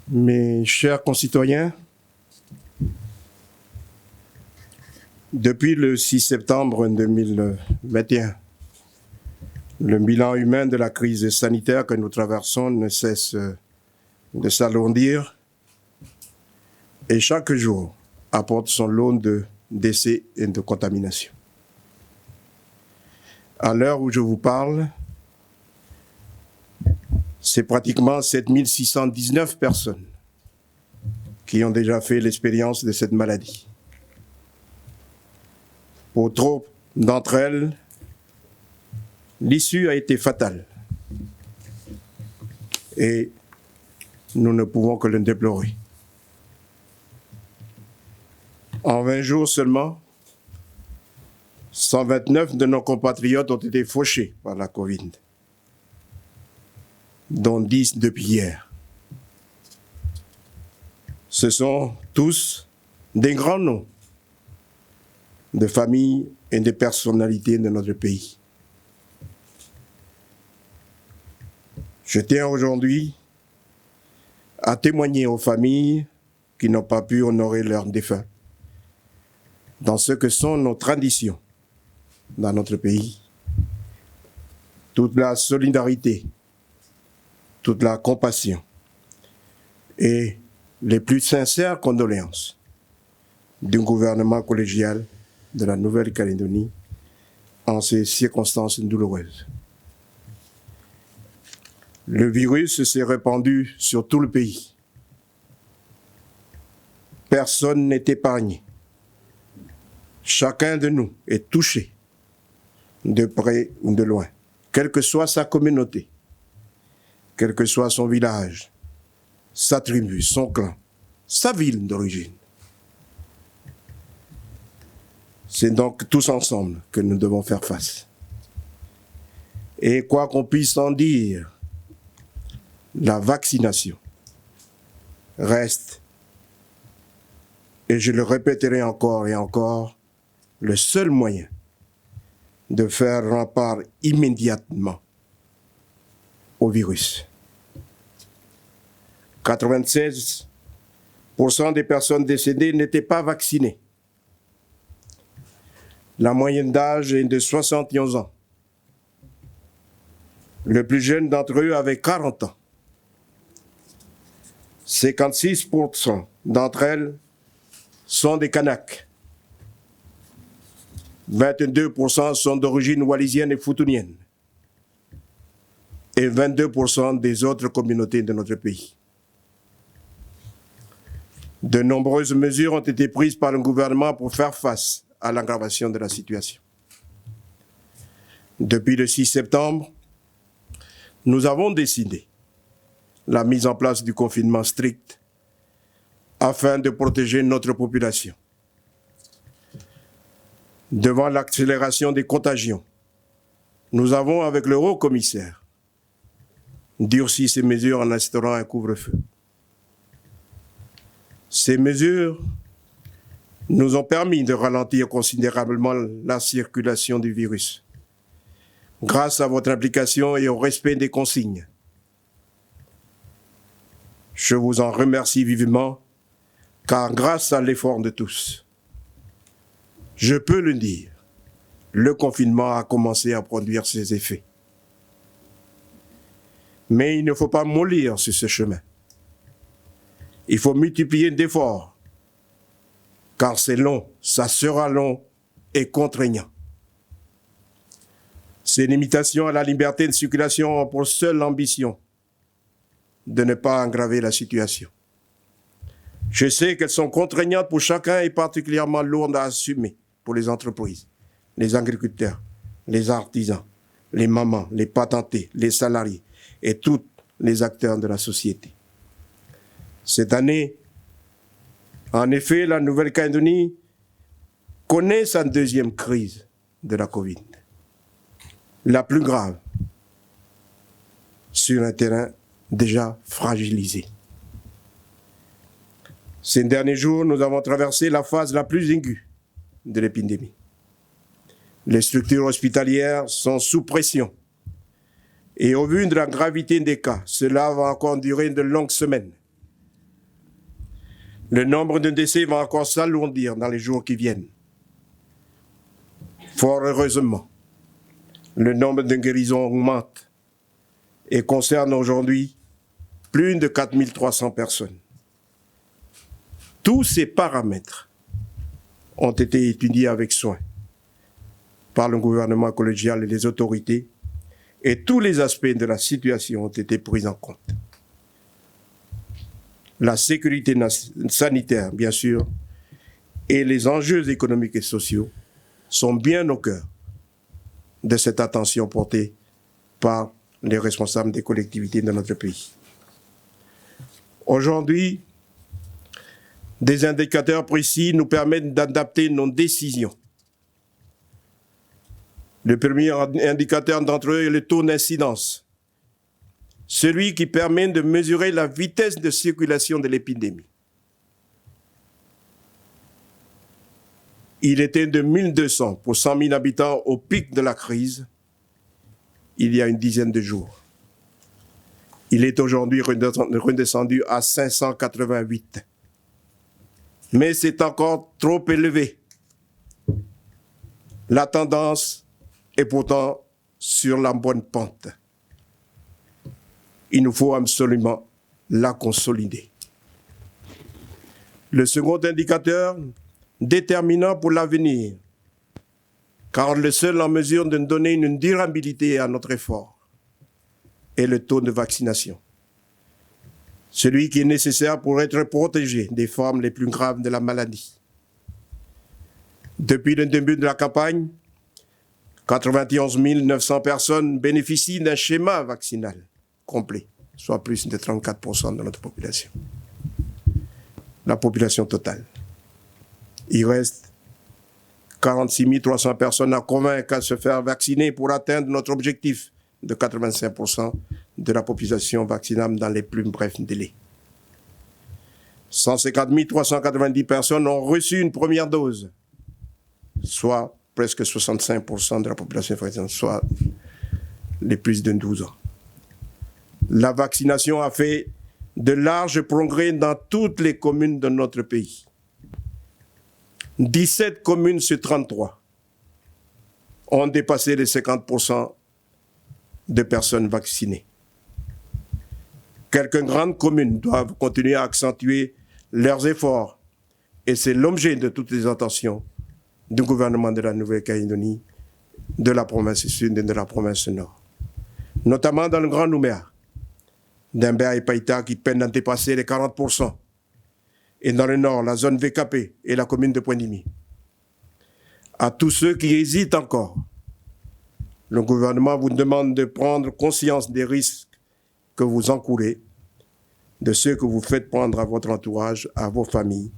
Mes chers concitoyens, depuis le 6 septembre 2021, le bilan humain de la crise sanitaire que nous traversons ne cesse de s'alourdir et chaque jour apporte son lot de décès et de contamination. À l'heure où je vous parle, c'est pratiquement 7619 personnes qui ont déjà fait l'expérience de cette maladie. Pour trop d'entre elles, l'issue a été fatale et nous ne pouvons que le déplorer. En 20 jours seulement, 129 de nos compatriotes ont été fauchés par la Covid, dont 10 depuis hier. Ce sont tous des grands noms de familles et de personnalités de notre pays. Je tiens aujourd'hui à témoigner aux familles qui n'ont pas pu honorer leurs défunts dans ce que sont nos traditions dans notre pays. Toute la solidarité, toute la compassion et les plus sincères condoléances du gouvernement collégial de la Nouvelle-Calédonie en ces circonstances douloureuses. Le virus s'est répandu sur tout le pays. Personne n'est épargné. Chacun de nous est touché, de près ou de loin, quelle que soit sa communauté, quel que soit son village, sa tribu, son clan, sa ville d'origine. C'est donc tous ensemble que nous devons faire face. Et quoi qu'on puisse en dire, la vaccination reste, et je le répéterai encore et encore, le seul moyen de faire rempart immédiatement au virus. 96% des personnes décédées n'étaient pas vaccinées. La moyenne d'âge est de 71 ans. Le plus jeune d'entre eux avait 40 ans. 56% d'entre elles sont des Kanaks. 22% sont d'origine wallisienne et futunienne. Et 22% des autres communautés de notre pays. De nombreuses mesures ont été prises par le gouvernement pour faire face à l'aggravation de la situation. Depuis le 6 septembre, nous avons décidé la mise en place du confinement strict afin de protéger notre population. Devant l'accélération des contagions, nous avons, avec le haut-commissaire, durci ces mesures en instaurant un couvre-feu. Ces mesures nous ont permis de ralentir considérablement la circulation du virus, grâce à votre implication et au respect des consignes. Je vous en remercie vivement, car grâce à l'effort de tous, je peux le dire, le confinement a commencé à produire ses effets. Mais il ne faut pas mollir sur ce chemin. Il faut multiplier d'efforts, car c'est long, ça sera long et contraignant. Ces limitations à la liberté de circulation ont pour seule ambition de ne pas aggraver la situation. Je sais qu'elles sont contraignantes pour chacun et particulièrement lourdes à assumer pour les entreprises, les agriculteurs, les artisans, les mamans, les patentés, les salariés et tous les acteurs de la société. Cette année, en effet, la Nouvelle-Calédonie connaît sa deuxième crise de la Covid, la plus grave, sur un terrain déjà fragilisé. Ces derniers jours, nous avons traversé la phase la plus aiguë de l'épidémie. Les structures hospitalières sont sous pression. Et au vu de la gravité des cas, cela va encore durer de longues semaines. Le nombre de décès va encore s'alourdir dans les jours qui viennent. Fort heureusement, le nombre de guérisons augmente et concerne aujourd'hui plus de 4300 personnes. Tous ces paramètres ont été étudiés avec soin par le gouvernement collégial et les autorités, et tous les aspects de la situation ont été pris en compte. La sécurité sanitaire, bien sûr, et les enjeux économiques et sociaux sont bien au cœur de cette attention portée par les responsables des collectivités de notre pays. Aujourd'hui, des indicateurs précis nous permettent d'adapter nos décisions. Le premier indicateur d'entre eux est le taux d'incidence, celui qui permet de mesurer la vitesse de circulation de l'épidémie. Il était de 1200 pour 100 000 habitants au pic de la crise, il y a une dizaine de jours. Il est aujourd'hui redescendu à 588. Mais c'est encore trop élevé. La tendance est pourtant sur la bonne pente. Il nous faut absolument la consolider. Le second indicateur déterminant pour l'avenir, car le seul en mesure de donner une durabilité à notre effort, est le taux de vaccination. Celui qui est nécessaire pour être protégé des formes les plus graves de la maladie. Depuis le début de la campagne, 91 900 personnes bénéficient d'un schéma vaccinal complet, soit plus de 34% de notre population. La population totale. Il reste 46 300 personnes à convaincre à se faire vacciner pour atteindre notre objectif de 85% de la population vaccinable dans les plus brefs délais. 150 390 personnes ont reçu une première dose, soit presque 65% de la population vaccinable, soit les plus de 12 ans. La vaccination a fait de larges progrès dans toutes les communes de notre pays. 17 communes sur 33 ont dépassé les 50% de personnes vaccinées. Quelques grandes communes doivent continuer à accentuer leurs efforts et c'est l'objet de toutes les attentions du gouvernement de la Nouvelle-Calédonie, de la province sud et de la province nord. Notamment dans le Grand Nouméa, d'Imbert et Païta qui peinent à dépasser les 40%. Et dans le nord, la zone VKP et la commune de Pointe-Dimy. À tous ceux qui hésitent encore, le gouvernement vous demande de prendre conscience des risques que vous encourez, de ceux que vous faites prendre à votre entourage, à vos familles,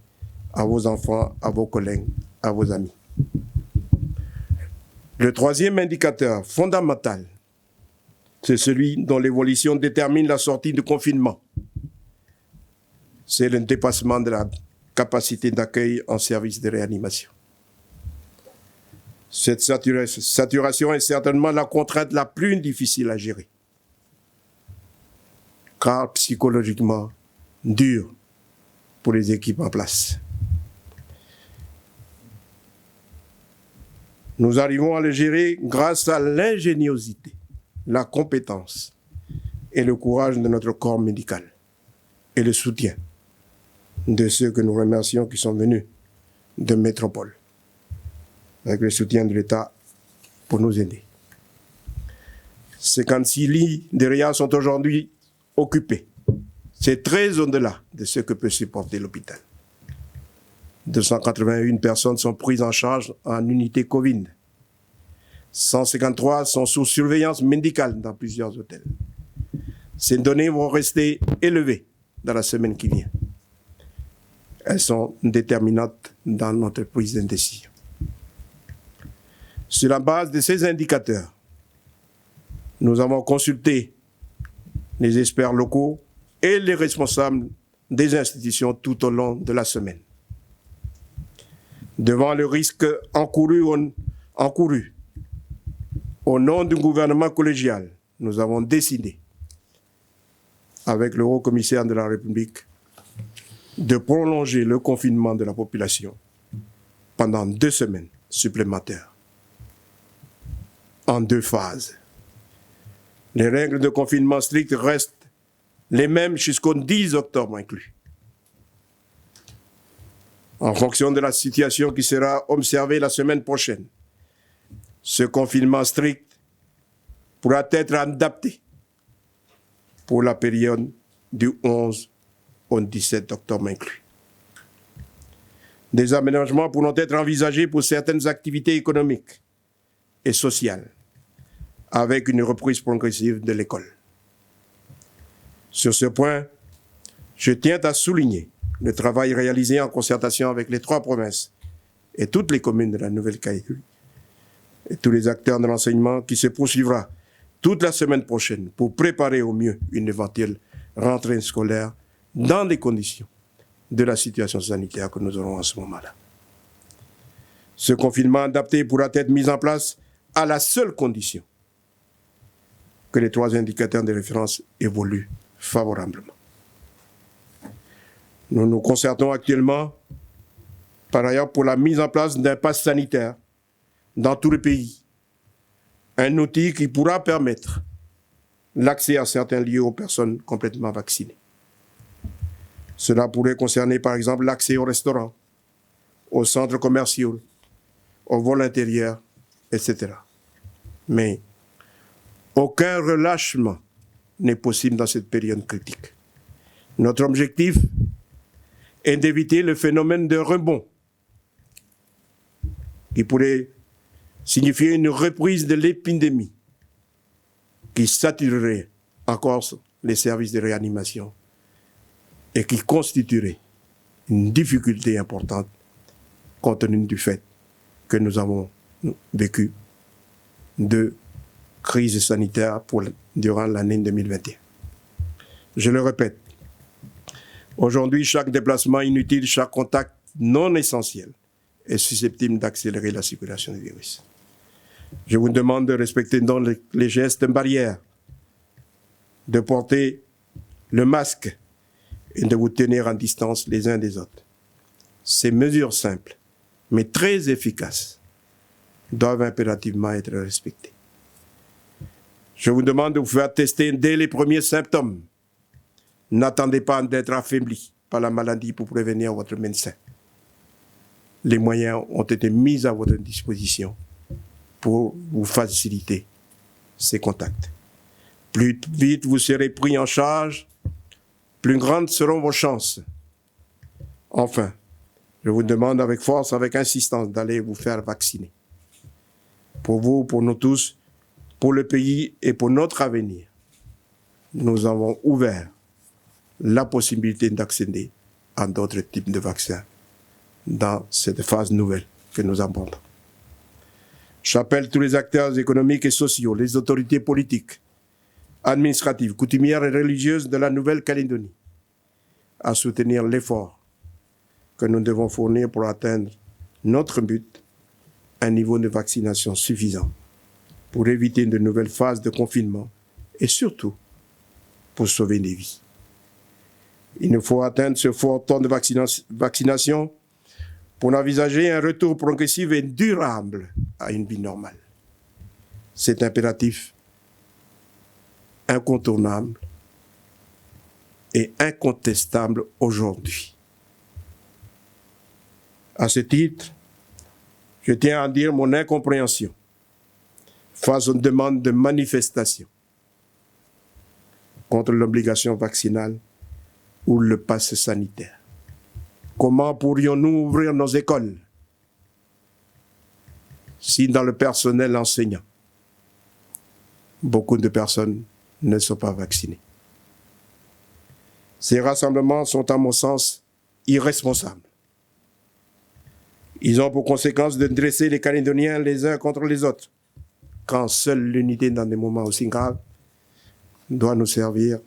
à vos enfants, à vos collègues, à vos amis. Le troisième indicateur fondamental, c'est celui dont l'évolution détermine la sortie du confinement. C'est le dépassement de la capacité d'accueil en service de réanimation. Cette saturation est certainement la contrainte la plus difficile à gérer, car psychologiquement dur pour les équipes en place. Nous arrivons à le gérer grâce à l'ingéniosité, la compétence et le courage de notre corps médical et le soutien de ceux que nous remercions qui sont venus de métropole, avec le soutien de l'État pour nous aider. 56 lits de RIA sont aujourd'hui occupés. C'est très au-delà de ce que peut supporter l'hôpital. 281 personnes sont prises en charge en unité Covid. 153 sont sous surveillance médicale dans plusieurs hôtels. Ces données vont rester élevées dans la semaine qui vient. Elles sont déterminantes dans notre prise de décision. Sur la base de ces indicateurs, nous avons consulté les experts locaux et les responsables des institutions tout au long de la semaine. Devant le risque encouru au nom du gouvernement collégial, nous avons décidé, avec le haut commissaire de la République, de prolonger le confinement de la population pendant 2 semaines supplémentaires, en 2 phases. Les règles de confinement strict restent les mêmes jusqu'au 10 octobre inclus. En fonction de la situation qui sera observée la semaine prochaine, ce confinement strict pourra être adapté pour la période du 11 au 17 octobre inclus. Des aménagements pourront être envisagés pour certaines activités économiques et sociales, avec une reprise progressive de l'école. Sur ce point, je tiens à souligner le travail réalisé en concertation avec les 3 provinces et toutes les communes de la Nouvelle-Calédonie et tous les acteurs de l'enseignement qui se poursuivra toute la semaine prochaine pour préparer au mieux une éventuelle rentrée scolaire dans des conditions de la situation sanitaire que nous aurons en ce moment-là. Ce confinement adapté pourra être mis en place à la seule condition que les 3 indicateurs de référence évoluent favorablement. Nous nous concertons actuellement, par ailleurs, pour la mise en place d'un pass sanitaire dans tout le pays, un outil qui pourra permettre l'accès à certains lieux aux personnes complètement vaccinées. Cela pourrait concerner, par exemple, l'accès aux restaurants, aux centres commerciaux, aux vols intérieurs, etc. Mais aucun relâchement n'est possible dans cette période critique. Notre objectif est d'éviter le phénomène de rebond qui pourrait signifier une reprise de l'épidémie qui saturerait encore les services de réanimation et qui constituerait une difficulté importante compte tenu du fait que nous avons vécu 2 crises sanitaires durant l'année 2021. Je le répète, aujourd'hui, chaque déplacement inutile, chaque contact non essentiel est susceptible d'accélérer la circulation du virus. Je vous demande de respecter donc les gestes barrières, de porter le masque et de vous tenir en distance les uns des autres. Ces mesures simples, mais très efficaces, doivent impérativement être respectées. Je vous demande de vous faire tester dès les premiers symptômes. N'attendez pas d'être affaibli par la maladie pour prévenir votre médecin. Les moyens ont été mis à votre disposition pour vous faciliter ces contacts. Plus vite vous serez pris en charge, plus grandes seront vos chances. Enfin, je vous demande avec force, avec insistance, d'aller vous faire vacciner. Pour vous, pour nous tous, pour le pays et pour notre avenir, nous avons ouvert la possibilité d'accéder à d'autres types de vaccins dans cette phase nouvelle que nous abordons. J'appelle tous les acteurs économiques et sociaux, les autorités politiques, administratives, coutumières et religieuses de la Nouvelle-Calédonie à soutenir l'effort que nous devons fournir pour atteindre notre but, un niveau de vaccination suffisant pour éviter de nouvelles phases de confinement et surtout pour sauver des vies. Il nous faut atteindre ce fort taux de vaccination pour envisager un retour progressif et durable à une vie normale. C'est impératif, incontournable et incontestable aujourd'hui. À ce titre, je tiens à dire mon incompréhension face aux demandes de manifestation contre l'obligation vaccinale ou le pass sanitaire. Comment pourrions-nous ouvrir nos écoles si dans le personnel enseignant, beaucoup de personnes ne sont pas vaccinées? Ces rassemblements sont, à mon sens, irresponsables. Ils ont pour conséquence de dresser les Calédoniens les uns contre les autres, quand seule l'unité dans des moments aussi graves doit nous servir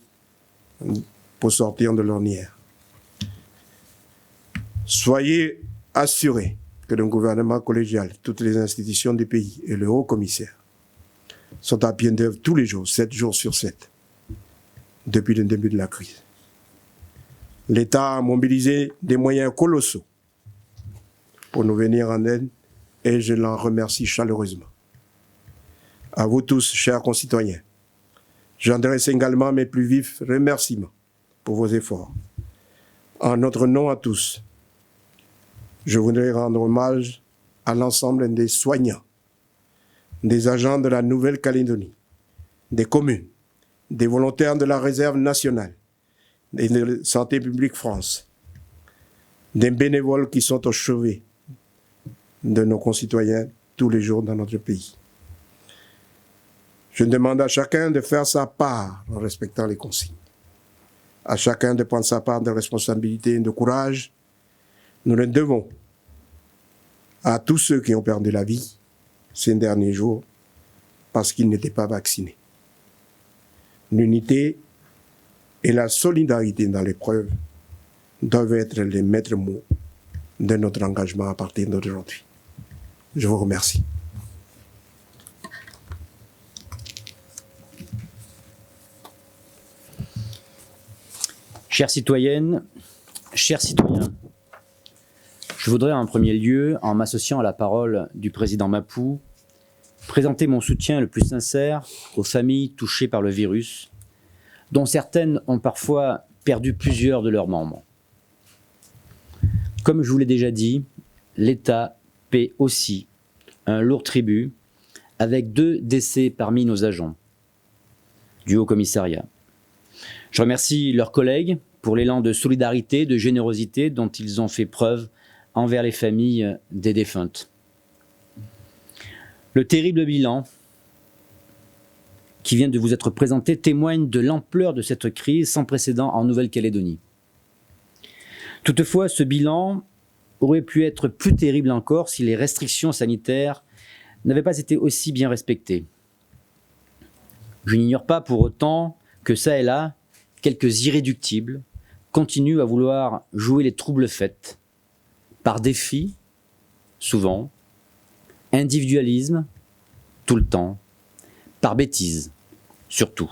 pour sortir de l'ornière. Soyez assurés que le gouvernement collégial, toutes les institutions du pays et le haut-commissaire sont à pied d'œuvre tous les jours, 7 jours sur 7, depuis le début de la crise. L'État a mobilisé des moyens colossaux pour nous venir en aide et je l'en remercie chaleureusement. À vous tous, chers concitoyens, j'adresse également mes plus vifs remerciements pour vos efforts. En notre nom à tous, je voudrais rendre hommage à l'ensemble des soignants, des agents de la Nouvelle-Calédonie, des communes, des volontaires de la Réserve nationale et de Santé publique France, des bénévoles qui sont au chevet de nos concitoyens tous les jours dans notre pays. Je demande à chacun de faire sa part en respectant les consignes, à chacun de prendre sa part de responsabilité et de courage. Nous le devons à tous ceux qui ont perdu la vie ces derniers jours parce qu'ils n'étaient pas vaccinés. L'unité et la solidarité dans l'épreuve doivent être les maîtres mots de notre engagement à partir d'aujourd'hui. Je vous remercie. Chères citoyennes, chers citoyens, je voudrais en premier lieu, en m'associant à la parole du président Mapou, présenter mon soutien le plus sincère aux familles touchées par le virus, dont certaines ont parfois perdu plusieurs de leurs membres. Comme je vous l'ai déjà dit, l'État paie aussi un lourd tribut avec 2 décès parmi nos agents du Haut-Commissariat. Je remercie leurs collègues pour l'élan de solidarité, de générosité dont ils ont fait preuve envers les familles des défuntes. Le terrible bilan qui vient de vous être présenté témoigne de l'ampleur de cette crise sans précédent en Nouvelle-Calédonie. Toutefois, ce bilan aurait pu être plus terrible encore si les restrictions sanitaires n'avaient pas été aussi bien respectées. Je n'ignore pas pour autant que ça et là, quelques irréductibles continuent à vouloir jouer les troubles faits, par défi, souvent, individualisme, tout le temps, par bêtise, surtout.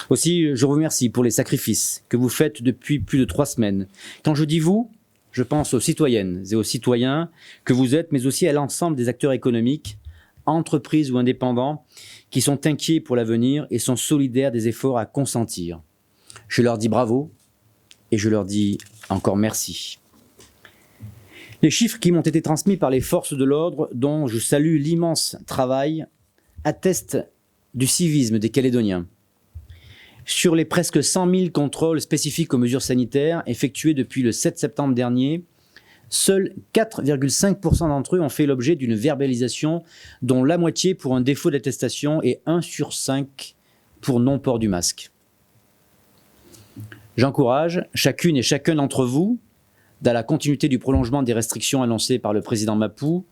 Aussi, je vous remercie pour les sacrifices que vous faites depuis plus de 3 semaines. Quand je dis vous, je pense aux citoyennes et aux citoyens que vous êtes, mais aussi à l'ensemble des acteurs économiques, entreprises ou indépendants, qui sont inquiets pour l'avenir et sont solidaires des efforts à consentir. Je leur dis bravo et je leur dis encore merci. Les chiffres qui m'ont été transmis par les forces de l'ordre, dont je salue l'immense travail, attestent du civisme des Calédoniens. Sur les presque 100 000 contrôles spécifiques aux mesures sanitaires effectués depuis le 7 septembre dernier, seuls 4,5% d'entre eux ont fait l'objet d'une verbalisation, dont la moitié pour un défaut d'attestation et 1 sur 5 pour non-port du masque. J'encourage chacune et chacun d'entre vous, dans la continuité du prolongement des restrictions annoncées par le président Mapou,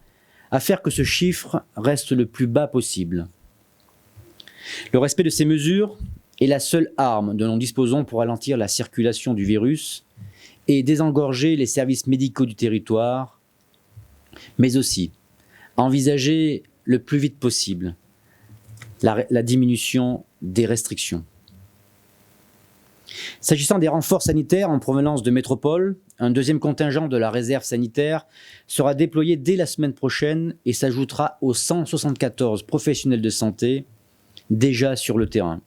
à faire que ce chiffre reste le plus bas possible. Le respect de ces mesures est la seule arme dont nous disposons pour ralentir la circulation du virus et désengorger les services médicaux du territoire, mais aussi envisager le plus vite possible la diminution des restrictions. S'agissant des renforts sanitaires en provenance de métropole, un deuxième contingent de la réserve sanitaire sera déployé dès la semaine prochaine et s'ajoutera aux 174 professionnels de santé déjà sur le terrain.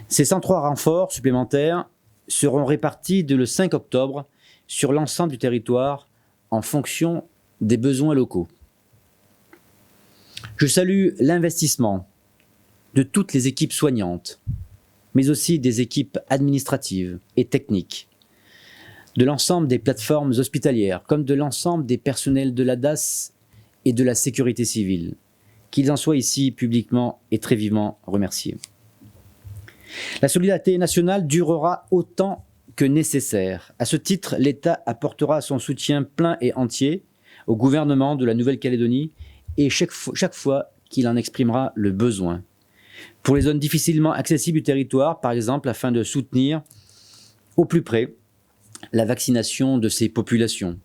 Ces 103 renforts supplémentaires seront répartis dès le 5 octobre sur l'ensemble du territoire en fonction des besoins locaux. Je salue l'investissement de toutes les équipes soignantes, mais aussi des équipes administratives et techniques, de l'ensemble des plateformes hospitalières, comme de l'ensemble des personnels de l'ADAS et de la sécurité civile, qu'ils en soient ici publiquement et très vivement remerciés. La solidarité nationale durera autant que nécessaire. À ce titre, l'État apportera son soutien plein et entier au gouvernement de la Nouvelle-Calédonie et chaque fois qu'il en exprimera le besoin. Pour les zones difficilement accessibles du territoire, par exemple, afin de soutenir au plus près la vaccination de ces populations.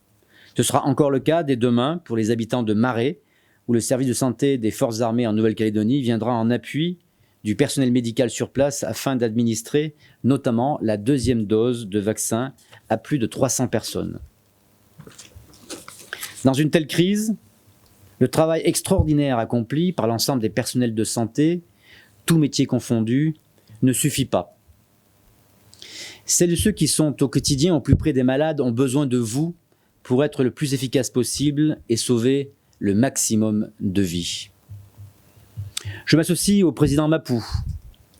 Ce sera encore le cas dès demain pour les habitants de Marais, où le service de santé des forces armées en Nouvelle-Calédonie viendra en appui du personnel médical sur place afin d'administrer notamment la deuxième dose de vaccin à plus de 300 personnes. Dans une telle crise, le travail extraordinaire accompli par l'ensemble des personnels de santé, tous métiers confondus, ne suffit pas. Celles et ceux qui sont au quotidien au plus près des malades ont besoin de vous pour être le plus efficace possible et sauver le maximum de vies. Je m'associe au président Mapou,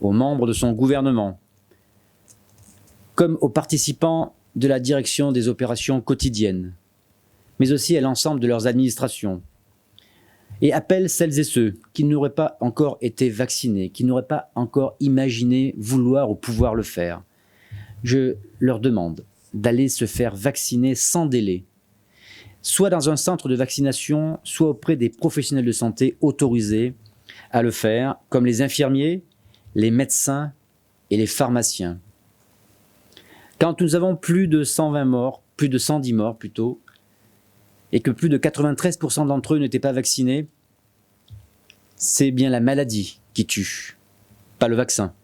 aux membres de son gouvernement, comme aux participants de la direction des opérations quotidiennes, mais aussi à l'ensemble de leurs administrations, et appelle celles et ceux qui n'auraient pas encore été vaccinés, qui n'auraient pas encore imaginé vouloir ou pouvoir le faire. Je leur demande d'aller se faire vacciner sans délai, soit dans un centre de vaccination, soit auprès des professionnels de santé autorisés à le faire, comme les infirmiers, les médecins et les pharmaciens. Quand nous avons plus de 120 morts, plus de 110 morts plutôt, et que plus de 93% d'entre eux n'étaient pas vaccinés, c'est bien la maladie qui tue, pas le vaccin.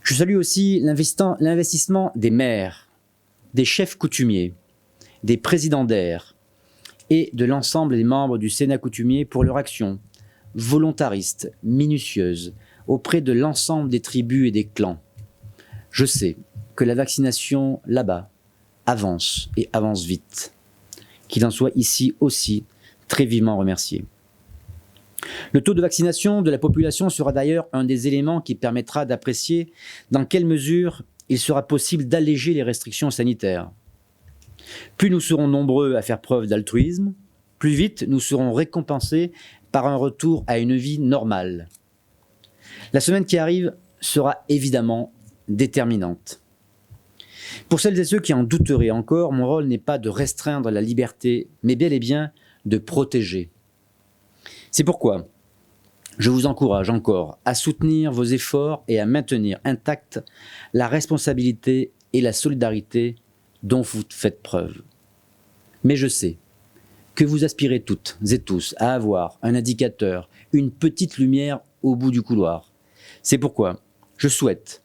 Je salue aussi l'investissement des maires, des chefs coutumiers, des présidents d'aires et de l'ensemble des membres du Sénat coutumier pour leur action volontariste, minutieuse, auprès de l'ensemble des tribus et des clans. Je sais que la vaccination là-bas avance et avance vite. Qu'il en soit ici aussi très vivement remercié. Le taux de vaccination de la population sera d'ailleurs un des éléments qui permettra d'apprécier dans quelle mesure il sera possible d'alléger les restrictions sanitaires. Plus nous serons nombreux à faire preuve d'altruisme, plus vite nous serons récompensés par un retour à une vie normale. La semaine qui arrive sera évidemment déterminante. Pour celles et ceux qui en douteraient encore, mon rôle n'est pas de restreindre la liberté, mais bel et bien de protéger. C'est pourquoi je vous encourage encore à soutenir vos efforts et à maintenir intacte la responsabilité et la solidarité dont vous faites preuve. Mais je sais que vous aspirez toutes et tous à avoir un indicateur, une petite lumière au bout du couloir. C'est pourquoi je souhaite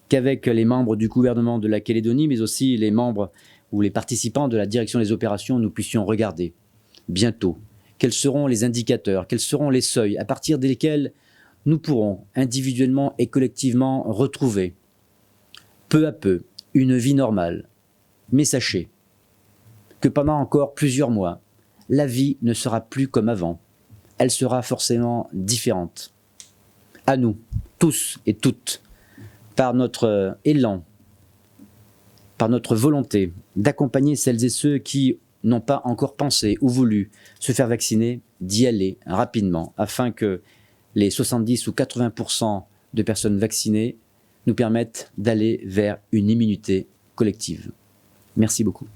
qu'avec les membres du gouvernement de la Calédonie, mais aussi les membres ou les participants de la direction des opérations, nous puissions regarder bientôt quels seront les indicateurs, quels seront les seuils à partir desquels nous pourrons individuellement et collectivement retrouver peu à peu une vie normale. Mais sachez que pendant encore plusieurs mois, la vie ne sera plus comme avant. Elle sera forcément différente. À nous, tous et toutes, par notre élan, par notre volonté d'accompagner celles et ceux qui n'ont pas encore pensé ou voulu se faire vacciner, d'y aller rapidement, afin que les 70 ou 80% de personnes vaccinées nous permettent d'aller vers une immunité collective. Merci beaucoup.